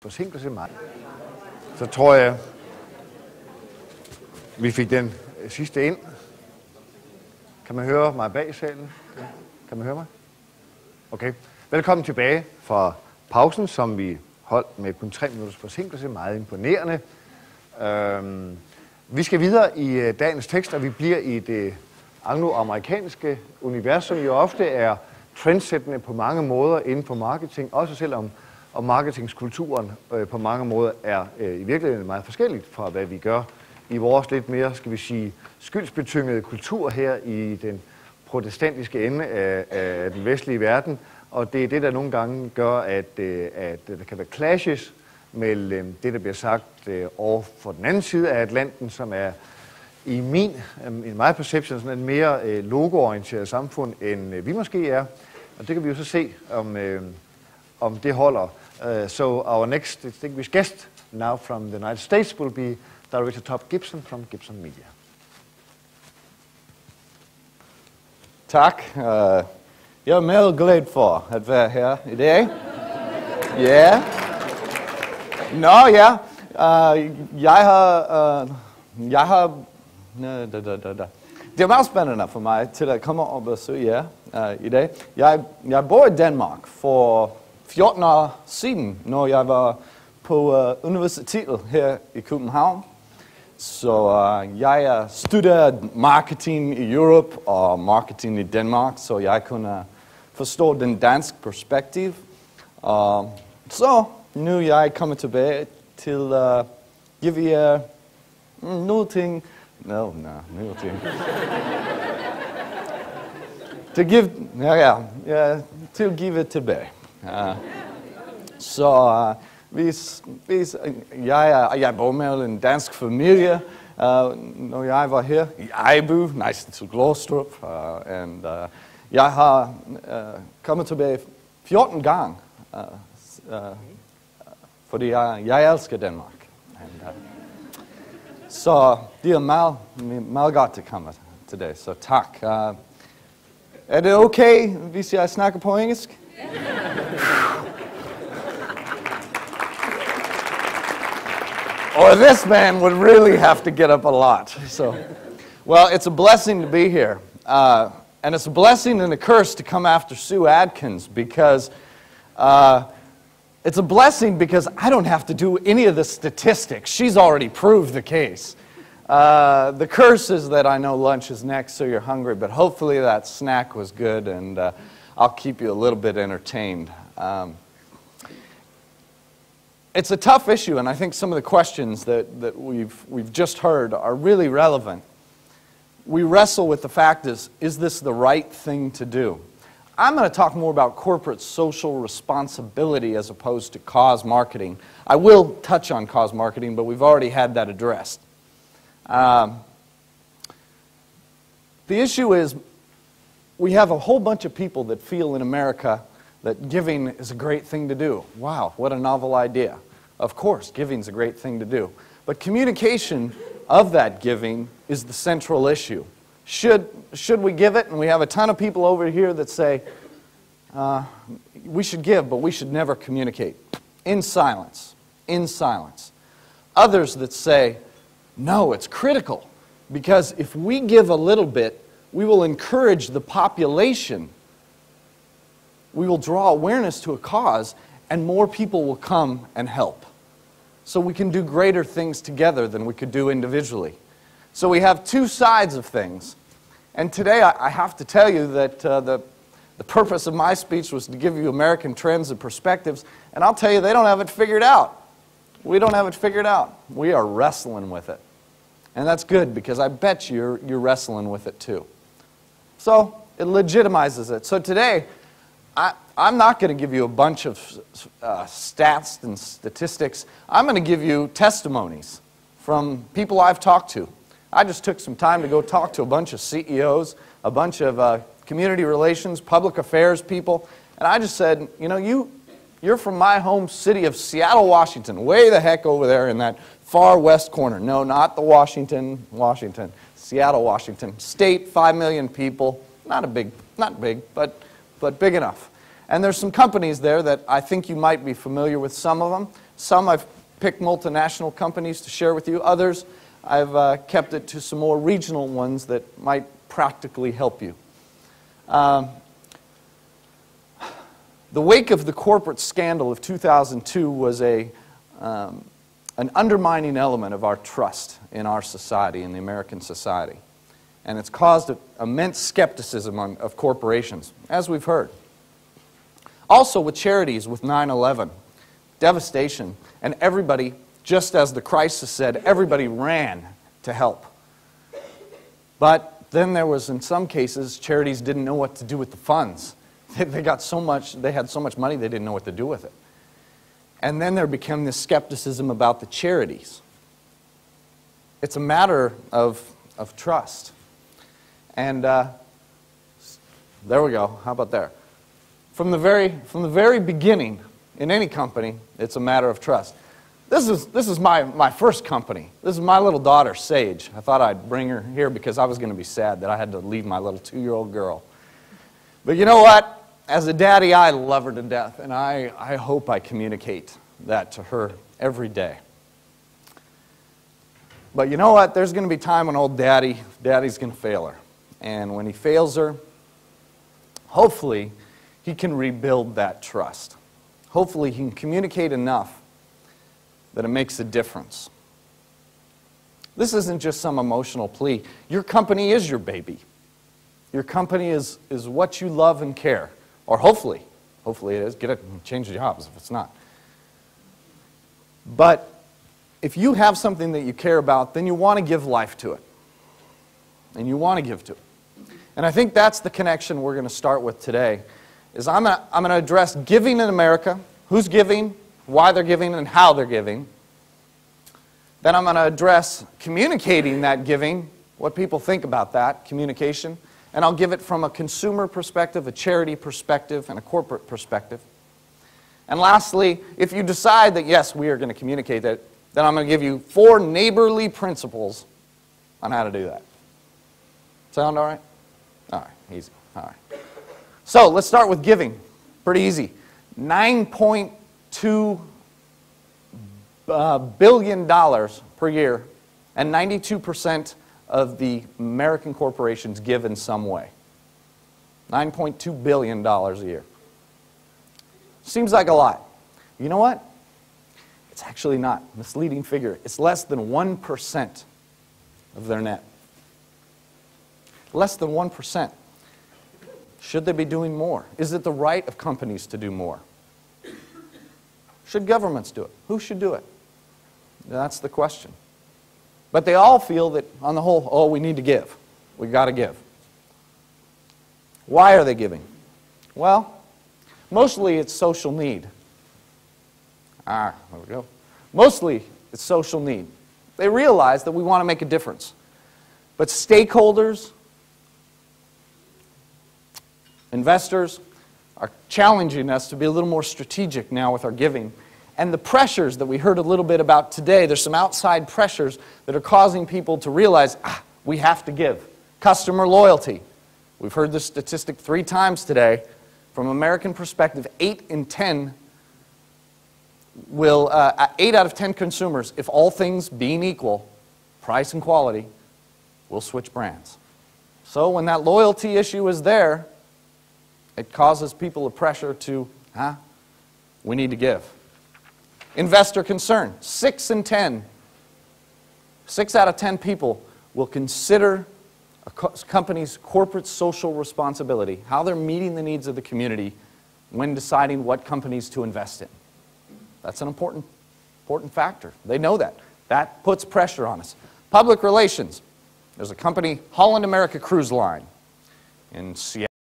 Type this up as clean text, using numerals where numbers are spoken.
Forsinkelse meget. Så tror jeg, vi fik den sidste ind. Kan man høre mig bag salen? Kan man høre mig? Okay. Velkommen tilbage fra pausen, som vi holdt med kun 3 minutters forsinkelse. Meget imponerende. Vi skal videre i dagens tekst, og vi bliver i det angloamerikanske univers, som jo ofte er trendsættende på mange måder inden for marketing, også selvom marketingskulturen på mange måder er i virkeligheden meget forskelligt fra, hvad vi gør i vores lidt mere, skal vi sige, skyldsbetyngede kultur her i den protestantiske ende af den vestlige verden. Og det er det, der nogle gange gør, at der kan være clashes mellem det, der bliver sagt over for den anden side af Atlanten, som er i my perception sådan et mere logoorienteret samfund, end vi måske er. Og det kan vi jo så se, om det holder. So our next distinguished guest now from the United States will be Director Todd Gibson from Gibson Media. Tak. Jeg er meget glad for at være her i dag. Ja. Nå ja, jeg har det er meget spændende for mig til at komme op og søge jer i dag. Jeg bor i Danmark for 14 år siden, når jeg var på universitetet her i København. Så jeg studerede marketing i Europe og marketing i Danmark, så jeg kunne forstå den danske perspektiv. Så nu jeg kommer tilbage til at give jer noget ting. Til at give tilbage. Så jeg bor med en dansk familie, når jeg var her i Ejby, næsten til Glostrup, og jeg har kommet tilbage 14 gange, fordi jeg elsker Danmark. Så det er meget godt at komme til det, så tak. Er det okay, hvis jeg snakker på engelsk? Or this man would really have to get up a lot. So, well, it's a blessing to be here. And it's a blessing and a curse to come after Sue Adkins because it's a blessing because I don't have to do any of the statistics. She's already proved the case. The curse is that I know lunch is next, so you're hungry, but hopefully that snack was good and I'll keep you a little bit entertained. It's a tough issue, and I think some of the questions that we've just heard are really relevant. We wrestle with the fact is this the right thing to do? I'm going to talk more about corporate social responsibility as opposed to cause marketing. I will touch on cause marketing, but we've already had that addressed. The issue is we have a whole bunch of people that feel in America that giving is a great thing to do. Wow, what a novel idea. Of course, giving is a great thing to do. But communication of that giving is the central issue. Should we give it? And we have a ton of people over here that say, we should give, but we should never communicate. In silence. In silence. Others that say, no, it's critical. Because if we give a little bit, we will encourage the population. We will draw awareness to a cause, and more people will come and help. So we can do greater things together than we could do individually. So we have two sides of things. And today I have to tell you that the purpose of my speech was to give you American trends and perspectives, and I'll tell you they don't have it figured out. We don't have it figured out. We are wrestling with it. And that's good, because I bet you're wrestling with it too. So it legitimizes it. So today, I'm not going to give you a bunch of stats and statistics. I'm going to give you testimonies from people I've talked to. I just took some time to go talk to a bunch of CEOs, a bunch of community relations, public affairs people, and I just said, you know, you're from my home city of Seattle, Washington, way the heck over there in that far west corner. No, not the Washington, Seattle, Washington. State, 5 million people, not big, but big enough. And there's some companies there that I think you might be familiar with some of them. Some I've picked multinational companies to share with you. Others, I've kept it to some more regional ones that might practically help you. The wake of the corporate scandal of 2002 was an undermining element of our trust in our society, in the American society. And it's caused immense skepticism of corporations, as we've heard. Also with charities, with 9/11, devastation, and everybody, just as the crisis said, everybody ran to help. But then there was, in some cases, charities didn't know what to do with the funds. They had so much money they didn't know what to do with it. And then there became this skepticism about the charities. It's a matter of trust. And there we go. How about there? From the very beginning, in any company, it's a matter of trust. This is my first company. This is my little daughter, Sage. I thought I'd bring her here because I was going to be sad that I had to leave my little 2-year-old girl. But you know what? As a daddy, I love her to death, and I hope I communicate that to her every day. But you know what? There's going to be a time when old daddy's going to fail her. And when he fails her, hopefully he can rebuild that trust. Hopefully he can communicate enough that it makes a difference. This isn't just some emotional plea. Your company is your baby. Your company is what you love and care. Or hopefully it is. Get it and change jobs if it's not. But if you have something that you care about, then you want to give life to it. And you want to give to it. And I think that's the connection we're going to start with today. Is I'm going to address giving in America, who's giving, why they're giving, and how they're giving. Then I'm going to address communicating that giving, what people think about that, communication. And I'll give it from a consumer perspective, a charity perspective, and a corporate perspective. And lastly, if you decide that, yes, we are going to communicate that, then I'm going to give you 4 neighborly principles on how to do that. Sound all right? All right, easy. All right. So let's start with giving. Pretty easy. $9.2 billion per year, and 92% of the American corporations give in some way. $9.2 billion a year. Seems like a lot. You know what? It's actually not. Misleading figure. It's less than 1% of their net. Less than 1%. Should they be doing more? Is it the right of companies to do more? Should governments do it? Who should do it? That's the question. But they all feel that, on the whole, oh, we need to give. We've got to give. Why are they giving? Well, mostly it's social need. There we go. Mostly it's social need. They realize that we want to make a difference. But stakeholders, investors, are challenging us to be a little more strategic now with our giving. And the pressures that we heard a little bit about today, there's some outside pressures that are causing people to realize, we have to give. Customer loyalty. We've heard this statistic 3 times today. From an American perspective, 8 out of 10 consumers, if all things being equal, price and quality, will switch brands. So when that loyalty issue is there, it causes people a pressure to, we need to give. Investor concern. 6 out of 10 people will consider a company's corporate social responsibility, how they're meeting the needs of the community when deciding what companies to invest in. That's an important factor. They know that. That puts pressure on us. Public relations. There's a company, Holland America Cruise Line, in Seattle.